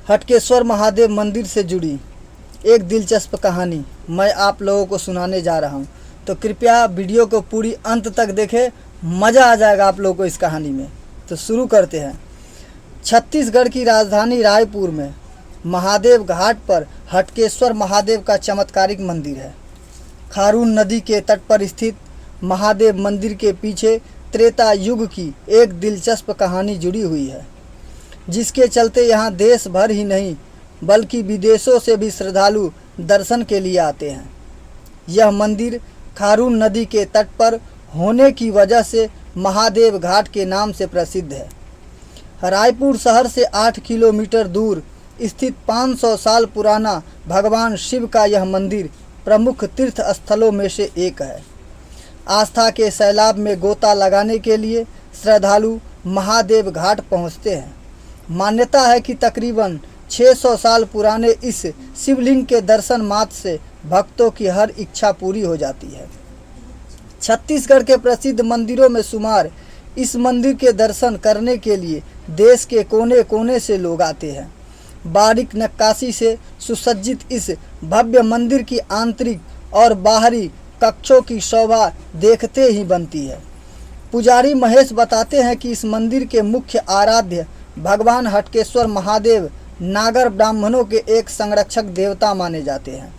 हटकेश्वर महादेव मंदिर से जुड़ी एक दिलचस्प कहानी मैं आप लोगों को सुनाने जा रहा हूँ, तो कृपया वीडियो को पूरी अंत तक देखें। मज़ा आ जाएगा आप लोगों को इस कहानी में। तो शुरू करते हैं। छत्तीसगढ़ की राजधानी रायपुर में महादेव घाट पर हटकेश्वर महादेव का चमत्कारिक मंदिर है। खारून नदी के तट पर स्थित महादेव मंदिर के पीछे त्रेता युग की एक दिलचस्प कहानी जुड़ी हुई है, जिसके चलते यहाँ देश भर ही नहीं बल्कि विदेशों से भी श्रद्धालु दर्शन के लिए आते हैं। यह मंदिर खारून नदी के तट पर होने की वजह से महादेव घाट के नाम से प्रसिद्ध है। रायपुर शहर से 8 किलोमीटर दूर स्थित 500 साल पुराना भगवान शिव का यह मंदिर प्रमुख तीर्थ स्थलों में से एक है। आस्था के सैलाब में गोता लगाने के लिए श्रद्धालु महादेव घाट पहुँचते हैं। मान्यता है कि तकरीबन 600 साल पुराने इस शिवलिंग के दर्शन मात्र से भक्तों की हर इच्छा पूरी हो जाती है। छत्तीसगढ़ के प्रसिद्ध मंदिरों में शुमार इस मंदिर के दर्शन करने के लिए देश के कोने कोने से लोग आते हैं। बारीक नक्काशी से सुसज्जित इस भव्य मंदिर की आंतरिक और बाहरी कक्षों की शोभा देखते ही बनती है। पुजारी महेश बताते हैं कि इस मंदिर के मुख्य आराध्य भगवान हटकेश्वर महादेव नागर ब्राह्मणों के एक संरक्षक देवता माने जाते हैं।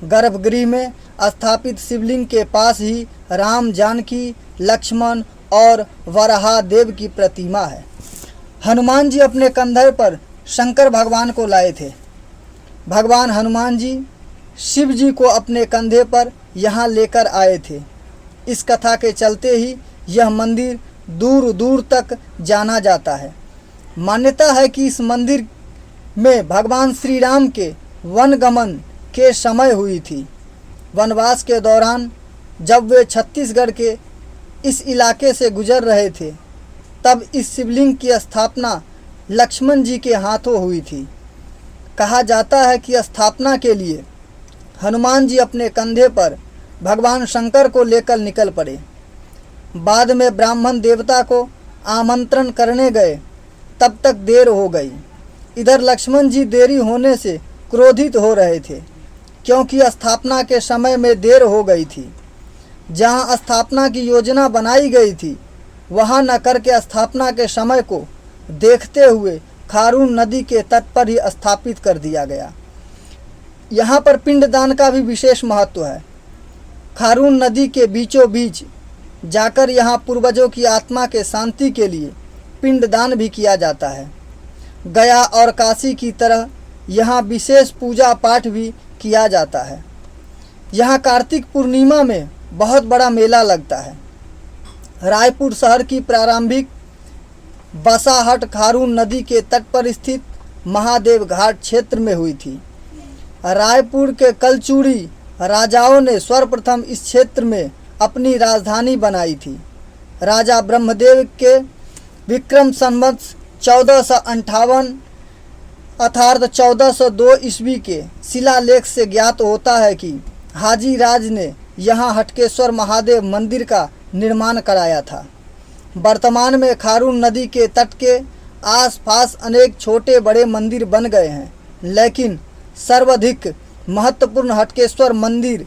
गर्भगृह में स्थापित शिवलिंग के पास ही राम, जानकी, लक्ष्मण और वराहदेव की प्रतिमा है। हनुमान जी अपने कंधे पर शंकर भगवान को लाए थे। भगवान हनुमान जी शिव जी को अपने कंधे पर यहाँ लेकर आए थे। इस कथा के चलते ही यह मंदिर दूर दूर तक जाना जाता है। मान्यता है कि इस मंदिर में भगवान श्री राम के वनगमन के समय हुई थी। वनवास के दौरान जब वे छत्तीसगढ़ के इस इलाके से गुजर रहे थे, तब इस शिवलिंग की स्थापना लक्ष्मण जी के हाथों हुई थी। कहा जाता है कि स्थापना के लिए हनुमान जी अपने कंधे पर भगवान शंकर को लेकर निकल पड़े। बाद में ब्राह्मण देवता को आमंत्रण करने गए, तब तक देर हो गई। इधर लक्ष्मण जी देरी होने से क्रोधित हो रहे थे, क्योंकि स्थापना के समय में देर हो गई थी। जहां स्थापना की योजना बनाई गई थी, वहां न करके स्थापना के समय को देखते हुए खारून नदी के तट पर ही स्थापित कर दिया गया। यहाँ पर पिंडदान का भी विशेष महत्व है। खारून नदी के बीचों बीच जाकर यहाँ पूर्वजों की आत्मा के शांति के लिए पिंडदान भी किया जाता है। गया और काशी की तरह यहाँ विशेष पूजा पाठ भी किया जाता है। यहाँ कार्तिक पूर्णिमा में बहुत बड़ा मेला लगता है। रायपुर शहर की प्रारंभिक बसाहट खारून नदी के तट पर स्थित महादेव घाट क्षेत्र में हुई थी। रायपुर के कलचूड़ी राजाओं ने सर्वप्रथम इस क्षेत्र में अपनी राजधानी बनाई थी। राजा ब्रह्मदेव के विक्रम संवत 1458 अर्थात 1402 ईस्वी के शिलालेख से ज्ञात होता है कि हाजी राज ने यहाँ हटकेश्वर महादेव मंदिर का निर्माण कराया था। वर्तमान में खारून नदी के तट के आसपास अनेक छोटे बड़े मंदिर बन गए हैं, लेकिन सर्वाधिक महत्वपूर्ण हटकेश्वर मंदिर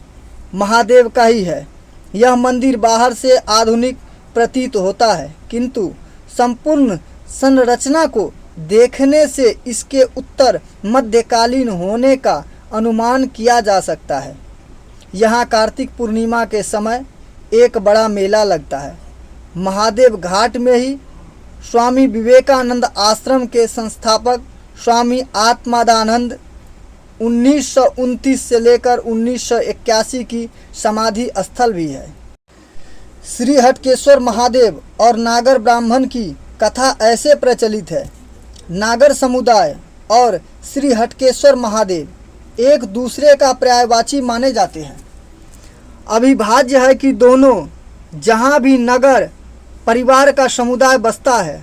महादेव का ही है। यह मंदिर बाहर से आधुनिक प्रतीत होता है, किंतु संपूर्ण संरचना को देखने से इसके उत्तर मध्यकालीन होने का अनुमान किया जा सकता है। यहाँ कार्तिक पूर्णिमा के समय एक बड़ा मेला लगता है। महादेव घाट में ही स्वामी विवेकानंद आश्रम के संस्थापक स्वामी आत्मादानंद 1929 से लेकर 1981 की समाधि स्थल भी है। श्री हटकेश्वर महादेव और नागर ब्राह्मण की कथा ऐसे प्रचलित है। नागर समुदाय और श्री हटकेश्वर महादेव एक दूसरे का पर्यायवाची माने जाते हैं। अभिभाज्य है कि दोनों जहाँ भी नगर परिवार का समुदाय बसता है,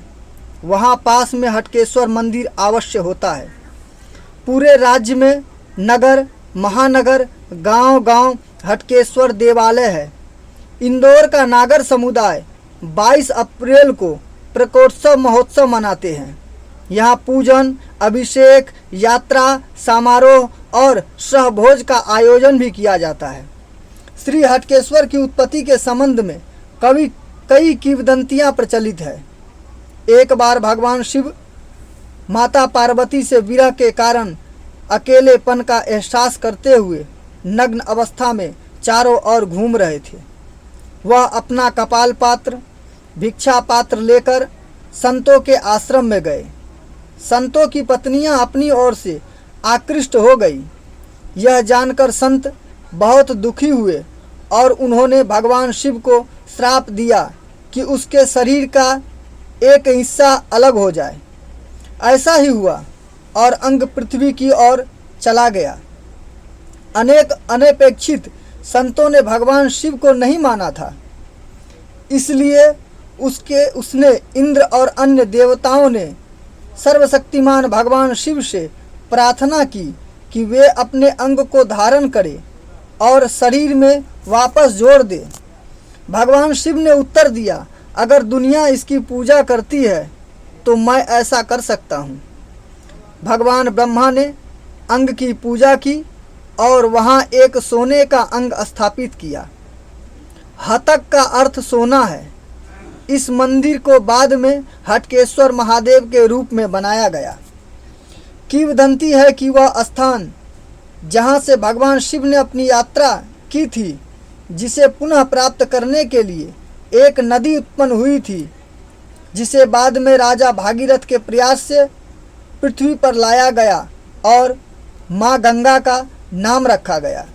वहाँ पास में हटकेश्वर मंदिर अवश्य होता है। पूरे राज्य में नगर, महानगर, गांव-गांव हटकेश्वर देवालय है। इंदौर का नागर समुदाय 22 अप्रैल को प्रकोत्सव महोत्सव मनाते हैं। यहाँ पूजन, अभिषेक, यात्रा, समारोह और सहभोज का आयोजन भी किया जाता है। श्री हटकेश्वर की उत्पत्ति के संबंध में कई किंवदंतियाँ प्रचलित है। एक बार भगवान शिव माता पार्वती से विरह के कारण अकेलेपन का एहसास करते हुए नग्न अवस्था में चारों ओर घूम रहे थे। वह अपना कपाल पात्र, भिक्षा पात्र लेकर संतों के आश्रम में गए। संतों की पत्नियां अपनी ओर से आकृष्ट हो गई। यह जानकर संत बहुत दुखी हुए और उन्होंने भगवान शिव को श्राप दिया कि उसके शरीर का एक हिस्सा अलग हो जाए। ऐसा ही हुआ और अंग पृथ्वी की ओर चला गया। अनेक अनपेक्षित संतों ने भगवान शिव को नहीं माना था, इसलिए उसने इंद्र और अन्य देवताओं ने सर्वशक्तिमान भगवान शिव से प्रार्थना की कि वे अपने अंग को धारण करें और शरीर में वापस जोड़ दे। भगवान शिव ने उत्तर दिया, अगर दुनिया इसकी पूजा करती है तो मैं ऐसा कर सकता हूँ। भगवान ब्रह्मा ने अंग की पूजा की और वहाँ एक सोने का अंग स्थापित किया। हतक का अर्थ सोना है। इस मंदिर को बाद में हटकेश्वर महादेव के रूप में बनाया गया। किंवदंती है कि वह स्थान जहाँ से भगवान शिव ने अपनी यात्रा की थी, जिसे पुनः प्राप्त करने के लिए एक नदी उत्पन्न हुई थी, जिसे बाद में राजा भागीरथ के प्रयास से पृथ्वी पर लाया गया और माँ गंगा का नाम रखा गया।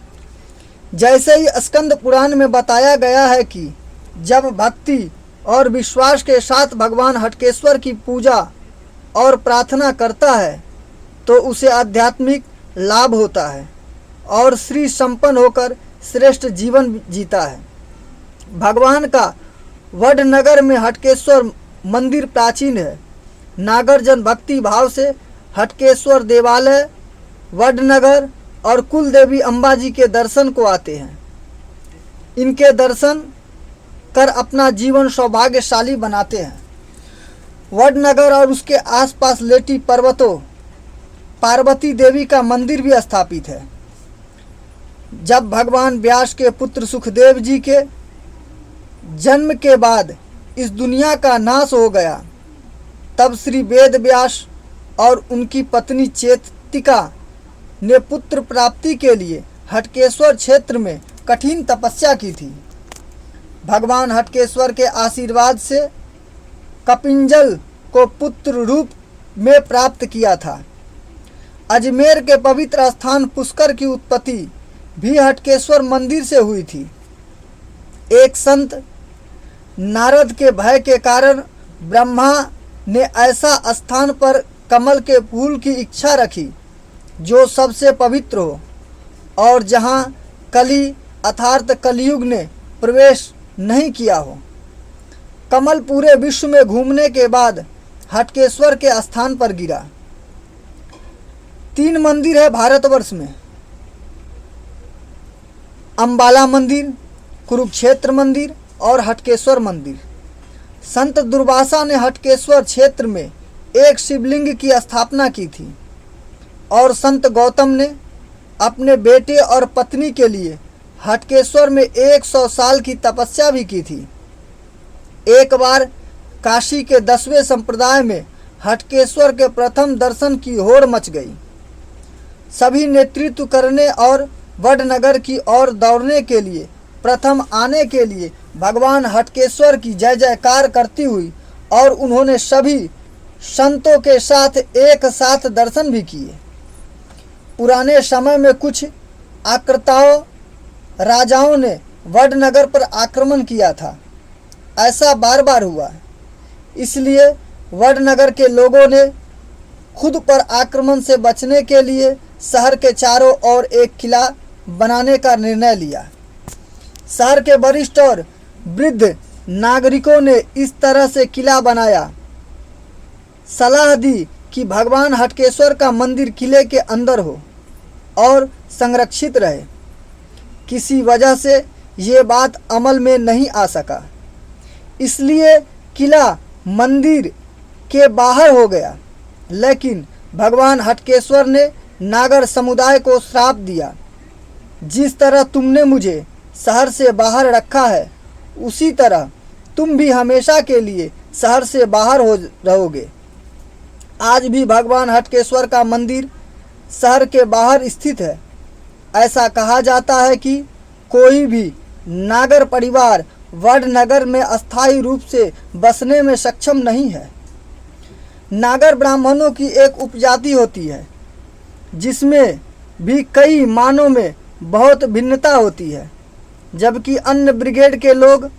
जैसे ही स्कंद पुराण में बताया गया है कि जब भक्ति और विश्वास के साथ भगवान हटकेश्वर की पूजा और प्रार्थना करता है तो उसे आध्यात्मिक लाभ होता है और श्री संपन्न होकर श्रेष्ठ जीवन जीता है। भगवान का वडनगर में हटकेश्वर मंदिर प्राचीन है। नागरजन भक्ति भाव से हटकेश्वर देवालय, वडनगर और कुल देवी अंबाजी के दर्शन को आते हैं। इनके दर्शन कर अपना जीवन सौभाग्यशाली बनाते हैं। वडनगर और उसके आसपास लेटी पर्वतों पार्वती देवी का मंदिर भी स्थापित है। जब भगवान व्यास के पुत्र सुखदेव जी के जन्म के बाद इस दुनिया का नाश हो गया, तब श्री वेद व्यास और उनकी पत्नी चेतिका ने पुत्र प्राप्ति के लिए हटकेश्वर क्षेत्र में कठिन तपस्या की थी। भगवान हटकेश्वर के आशीर्वाद से कपिंजल को पुत्र रूप में प्राप्त किया था। अजमेर के पवित्र स्थान पुष्कर की उत्पत्ति भी हटकेश्वर मंदिर से हुई थी। एक संत नारद के भय के कारण ब्रह्मा ने ऐसा स्थान पर कमल के फूल की इच्छा रखी जो सबसे पवित्र हो और जहाँ कली अर्थात कलयुग ने प्रवेश नहीं किया हो। कमल पूरे विश्व में घूमने के बाद हटकेश्वर के स्थान पर गिरा। 3 मंदिर है भारतवर्ष में, अंबाला मंदिर, कुरुक्षेत्र मंदिर और हटकेश्वर मंदिर। संत दुर्वासा ने हटकेश्वर क्षेत्र में एक शिवलिंग की स्थापना की थी और संत गौतम ने अपने बेटे और पत्नी के लिए हटकेश्वर में 100 साल की तपस्या भी की थी। एक बार काशी के 10वें संप्रदाय में हटकेश्वर के प्रथम दर्शन की होड़ मच गई। सभी नेतृत्व करने और वडनगर की ओर दौड़ने के लिए प्रथम आने के लिए भगवान हटकेश्वर की जय जयकार करती हुई और उन्होंने सभी संतों के साथ एक साथ दर्शन भी किए। पुराने समय में कुछ आक्रताओं राजाओं ने वडनगर पर आक्रमण किया था। ऐसा बार बार हुआ, इसलिए वडनगर के लोगों ने खुद पर आक्रमण से बचने के लिए शहर के चारों ओर एक किला बनाने का निर्णय लिया। शहर के वरिष्ठ और वृद्ध नागरिकों ने इस तरह से किला बनाया। सलाह दी कि भगवान हटकेश्वर का मंदिर किले के अंदर हो और संरक्षित रहे। किसी वजह से ये बात अमल में नहीं आ सका, इसलिए किला मंदिर के बाहर हो गया। लेकिन भगवान हटकेश्वर ने नागर समुदाय को श्राप दिया, जिस तरह तुमने मुझे शहर से बाहर रखा है उसी तरह तुम भी हमेशा के लिए शहर से बाहर हो रहोगे। आज भी भगवान हटकेश्वर का मंदिर शहर के बाहर स्थित है। ऐसा कहा जाता है कि कोई भी नागर परिवार वडनगर में अस्थायी रूप से बसने में सक्षम नहीं है। नागर ब्राह्मणों की एक उपजाति होती है जिसमें भी कई मानों में बहुत भिन्नता होती है, जबकि अन्य ब्रिगेड के लोग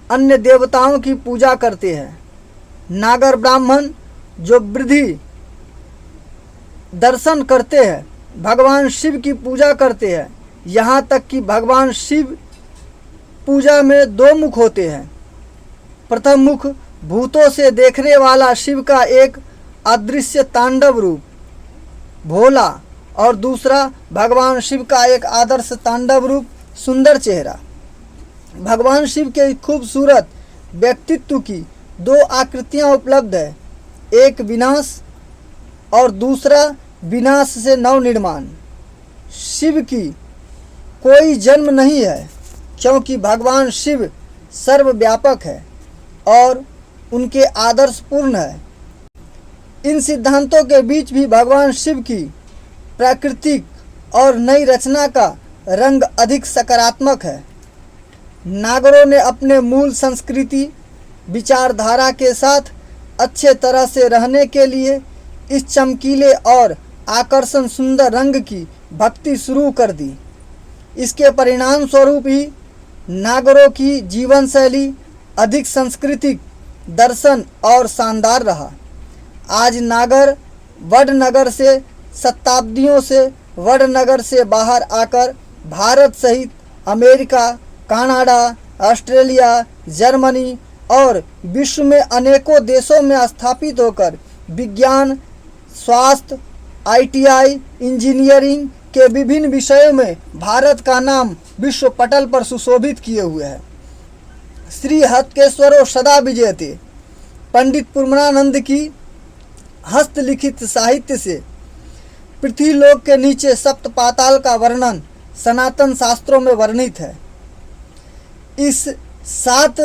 अन्य देवताओं की पूजा करते हैं। नागर ब्राह्मण जो वृद्धि दर्शन करते हैं भगवान शिव की पूजा करते हैं। यहाँ तक कि भगवान शिव पूजा में दो मुख होते हैं। प्रथम मुख भूतों से देखने वाला शिव का एक अदृश्य तांडव रूप भोला और दूसरा भगवान शिव का एक आदर्श तांडव रूप सुंदर चेहरा। भगवान शिव के खूबसूरत व्यक्तित्व की दो आकृतियाँ उपलब्ध है, एक विनाश और दूसरा विनाश से नवनिर्माण। शिव की कोई जन्म नहीं है क्योंकि भगवान शिव सर्वव्यापक है और उनके आदर्श पूर्ण है। इन सिद्धांतों के बीच भी भगवान शिव की प्राकृतिक और नई रचना का रंग अधिक सकारात्मक है। नागरों ने अपने मूल संस्कृति विचारधारा के साथ अच्छे तरह से रहने के लिए इस चमकीले और आकर्षण सुंदर रंग की भक्ति शुरू कर दी। इसके परिणाम स्वरूप ही नागरों की जीवन शैली अधिक सांस्कृतिक दर्शन और शानदार रहा। आज नागर वडनगर से शताब्दियों से वडनगर से बाहर आकर भारत सहित अमेरिका, कनाडा, ऑस्ट्रेलिया, जर्मनी और विश्व में अनेकों देशों में स्थापित होकर विज्ञान, स्वास्थ्य, ITI, इंजीनियरिंग के विभिन्न विषयों में भारत का नाम विश्व पटल पर सुशोभित किए हुए है। श्री हटकेश्वरो सदा विजयते पंडित पूर्णानंद की हस्तलिखित साहित्य से पृथ्वीलोक के नीचे सप्त पाताल का वर्णन सनातन शास्त्रों में वर्णित है। इस 7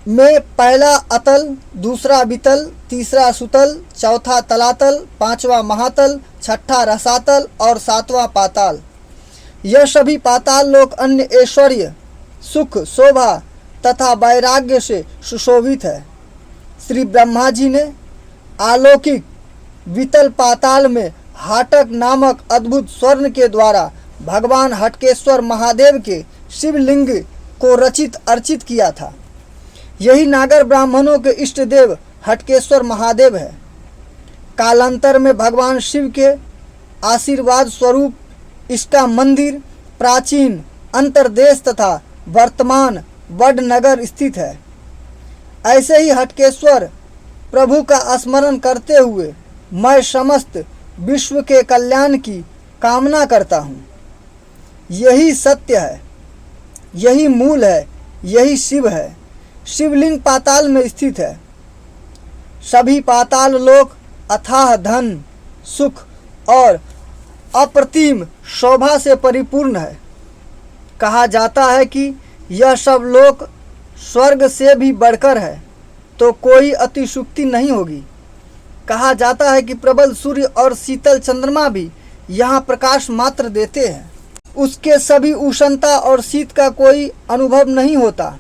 में पहला अतल, दूसरा वितल, तीसरा सुतल, चौथा तलातल, 5वां महातल, 6ठा रसातल और 7वां पाताल। यह सभी पाताल लोक अन्य ऐश्वर्य, सुख, शोभा तथा वैराग्य से सुशोभित है। श्री ब्रह्मा जी ने अलौकिक वितल पाताल में हाटक नामक अद्भुत स्वर्ण के द्वारा भगवान हटकेश्वर महादेव के शिवलिंग को रचित अर्चित किया था। यही नागर ब्राह्मणों के इष्ट देव हटकेश्वर महादेव है। कालांतर में भगवान शिव के आशीर्वाद स्वरूप इसका मंदिर प्राचीन अंतरदेश तथा वर्तमान वडनगर स्थित है। ऐसे ही हटकेश्वर प्रभु का स्मरण करते हुए मैं समस्त विश्व के कल्याण की कामना करता हूँ। यही सत्य है, यही मूल है, यही शिव है। शिवलिंग पाताल में स्थित है। सभी पाताल लोक अथाह धन, सुख और अप्रतिम शोभा से परिपूर्ण है। कहा जाता है कि यह सब लोक स्वर्ग से भी बढ़कर है, तो कोई अतिशुक्ति नहीं होगी। कहा जाता है कि प्रबल सूर्य और शीतल चंद्रमा भी यहाँ प्रकाश मात्र देते हैं, उसके सभी उष्णता और शीत का कोई अनुभव नहीं होता।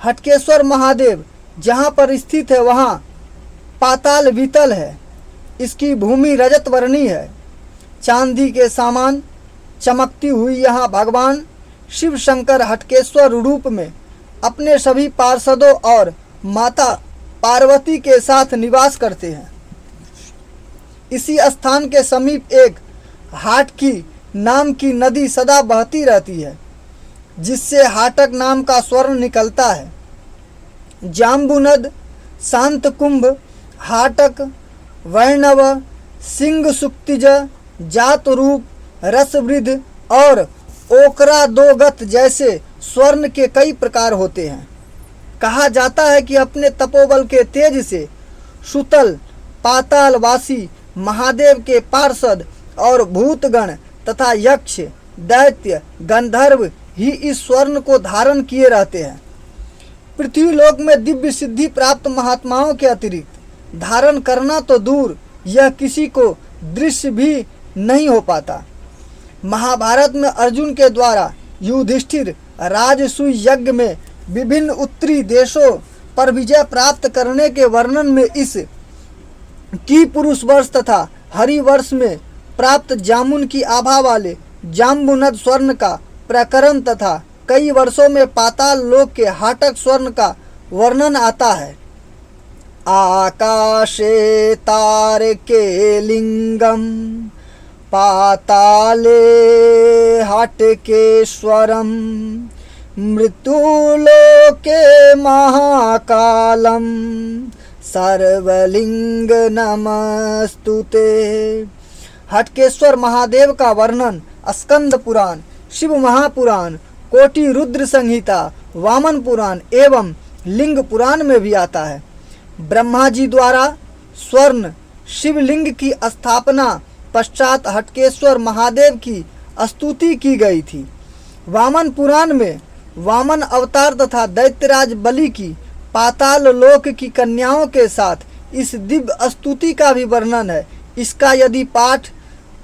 हटकेश्वर महादेव जहाँ पर स्थित है वहाँ पाताल वितल है। इसकी भूमि रजत वर्णी है। चांदी के समान चमकती हुई यहाँ भगवान शिव शंकर हटकेश्वर रूप में अपने सभी पार्षदों और माता पार्वती के साथ निवास करते हैं। इसी स्थान के समीप एक हाटकी नाम की नदी सदा बहती रहती है, जिससे हाटक नाम का स्वर्ण निकलता है। जाम्बुनद, शांत कुंभ, हाटक, वैणव, सिंह सुक्तिज, जात रूप, रसवृद्ध और ओकरा दोगत जैसे स्वर्ण के कई प्रकार होते हैं। कहा जाता है कि अपने तपोबल के तेज से सुतल पातालवासी महादेव के पार्षद और भूतगण तथा यक्ष, दैत्य, गंधर्व ही इस स्वर्ण को धारण किए रहते हैं। पृथ्वीलोक में दिव्य सिद्धि प्राप्त महात्माओं के अतिरिक्त धारण करना तो दूर, यह किसी को दृश्य भी नहीं हो पाता। महाभारत में अर्जुन के द्वारा युधिष्ठिर राजसूय यज्ञ में विभिन्न उत्तरी देशों पर विजय प्राप्त करने के वर्णन में इस की पुरुष वर्ष तथा हरि वर्ष में प्राप्त जामुन की आभा वाले जाम्बुनद स्वर्ण का प्रकरण तथा कई वर्षों में पाताल लोक के हाटक स्वर्ण का वर्णन आता है। आकाशे तारके लिंगम पाताले हाटकेश्वरम मृत्युलोके महाकालम सर्वलिंग नमस्तुते। हटकेश्वर महादेव का वर्णन स्कंद पुराण, शिव महापुराण, कोटि रुद्र संहिता, वामन पुराण एवं लिंग पुराण में भी आता है। ब्रह्मा जी द्वारा स्वर्ण शिवलिंग की स्थापना पश्चात हटकेश्वर महादेव की स्तुति की गई थी। वामन पुराण में वामन अवतार तथा दैत्यराज बलि की पाताल लोक की कन्याओं के साथ इस दिव्य स्तुति का भी वर्णन है। इसका यदि पाठ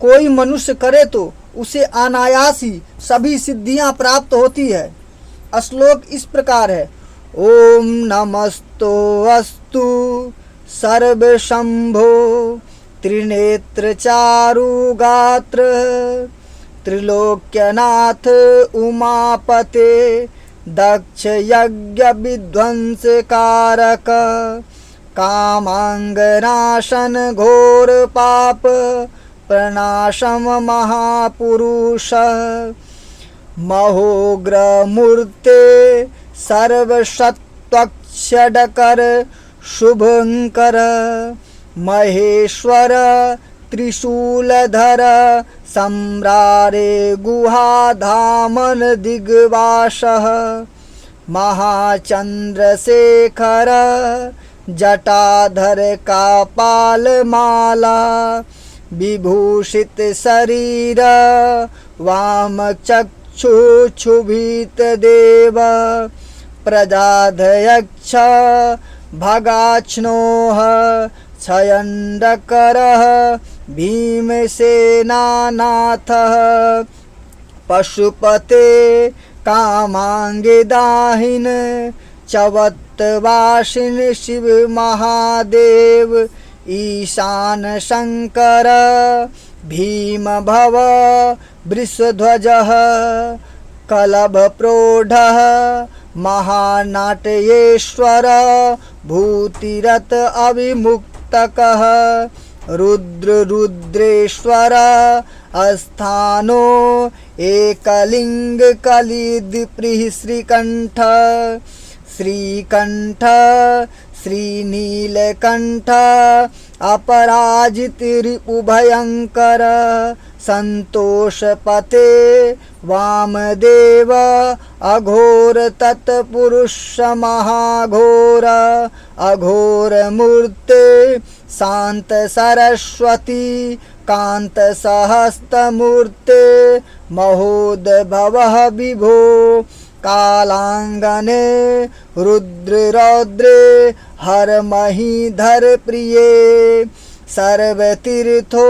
कोई मनुष्य करे तो उसे अनायास ही सभी सिद्धियां प्राप्त होती है। श्लोक इस प्रकार है। ओम नमस्तो अस्तु सर्वशंभो त्रिनेत्र चारु गात्र त्रिलोक्यनाथ उमापते दक्ष यज्ञ विध्वंस कारक कामांगनाशन घोर पाप प्रणाशम महापुरुष महोग्र मूर्ते सर्वसत्वक्षडकर शुभंकर महेश्वर त्रिशूलधर सम्रारे गुहाधामन दिग्वासः महाचंद्रशेखर जटाधर कापालमाला विभूषित शरीर वाम चक्षुक्षुभित देव प्रजाधयक्ष भगाक्ष्णोः क्षयण्डकरः भीमसेनानाथः पशुपते कामांगदाहिन चवत्वासिन शिव महादेव ईशान शंकर भीम भव वृषध्वजः कलभ प्रोढ़ः महानाट्येश्वर भूतिरथ अविमुक्तकः रुद्र रुद्रेश्वर अस्थानो एकलिंग कलिद्प्रिः श्रीकंठ श्रीकंठ श्रीनीलकंठ अपराजित रिपुभयंकर संतोषपते वामदेव अघोर तत्पुरुष महाघोर अघोर मूर्ते शांत सरस्वती कांत सहस्तमूर्ते महोद्भवः विभो कालांगने रुद्र रौद्रे हर महीधर प्रिये सर्वतीर्थो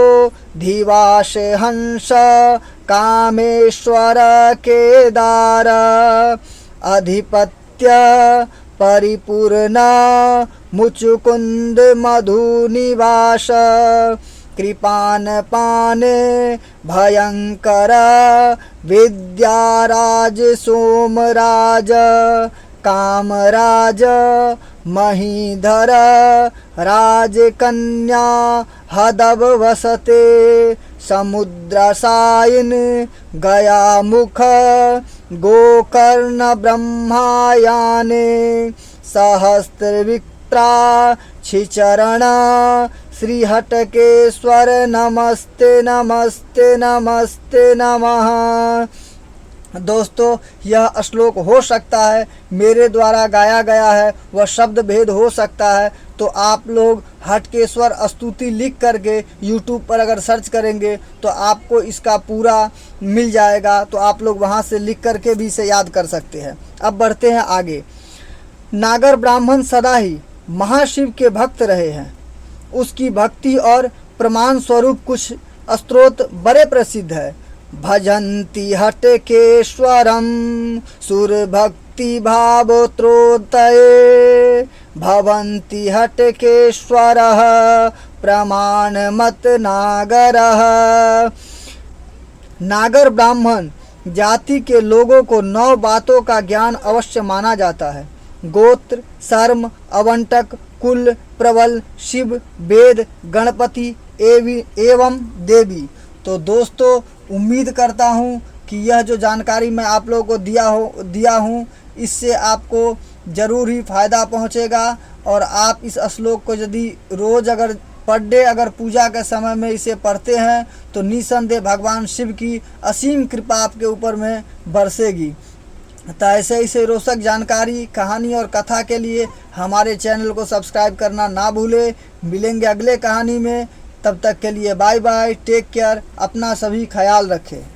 धिवास हंस कामेश्वर केदार अधिपत्य परिपूर्ण मुचुकुंद मधुनिवास कृपान पाने भयंकर विद्याराज सोमराज कामराज महीधर राजकन्या हदव वसते समुद्रसायन गयामुख गोकर्ण ब्रह्मायाने सहस्त्रविक्रा छिचरण श्री हटकेश्वर नमस्ते नमस्ते नमस्ते नमः। दोस्तों, यह श्लोक हो सकता है मेरे द्वारा गाया गया है, वह शब्द भेद हो सकता है, तो आप लोग हटकेश्वर स्तुति लिख करके यूट्यूब पर अगर सर्च करेंगे तो आपको इसका पूरा मिल जाएगा, तो आप लोग वहाँ से लिख करके भी इसे याद कर सकते हैं। अब बढ़ते हैं आगे। नागर ब्राह्मण सदा ही महाशिव के भक्त रहे हैं। उसकी भक्ति और प्रमाण स्वरूप कुछ स्तोत्र बड़े प्रसिद्ध है। भजन्ति हटकेश्वरम सुर भक्ति भावोत्रोतये भवन्ति हटकेश्वरः प्रमाण मत नागरः। नागर ब्राह्मण जाति के लोगों को 9 बातों का ज्ञान अवश्य माना जाता है। गोत्र, शर्म, अवंटक, कुल, प्रबल, शिव, वेद, गणपति एवं देवी। तो दोस्तों उम्मीद करता हूँ कि यह जो जानकारी मैं आप लोगों को दिया हूँ इससे आपको ज़रूर ही फ़ायदा पहुँचेगा। और आप इस श्लोक को यदि रोज़ अगर पर डे अगर पूजा के समय में इसे पढ़ते हैं तो निसंदेह भगवान शिव की असीम कृपा आपके ऊपर में बरसेगी। तो ऐसे रोचक जानकारी, कहानी और कथा के लिए हमारे चैनल को सब्सक्राइब करना ना भूलें। मिलेंगे अगले कहानी में, तब तक के लिए बाय बाय, टेक केयर, अपना सभी ख्याल रखें।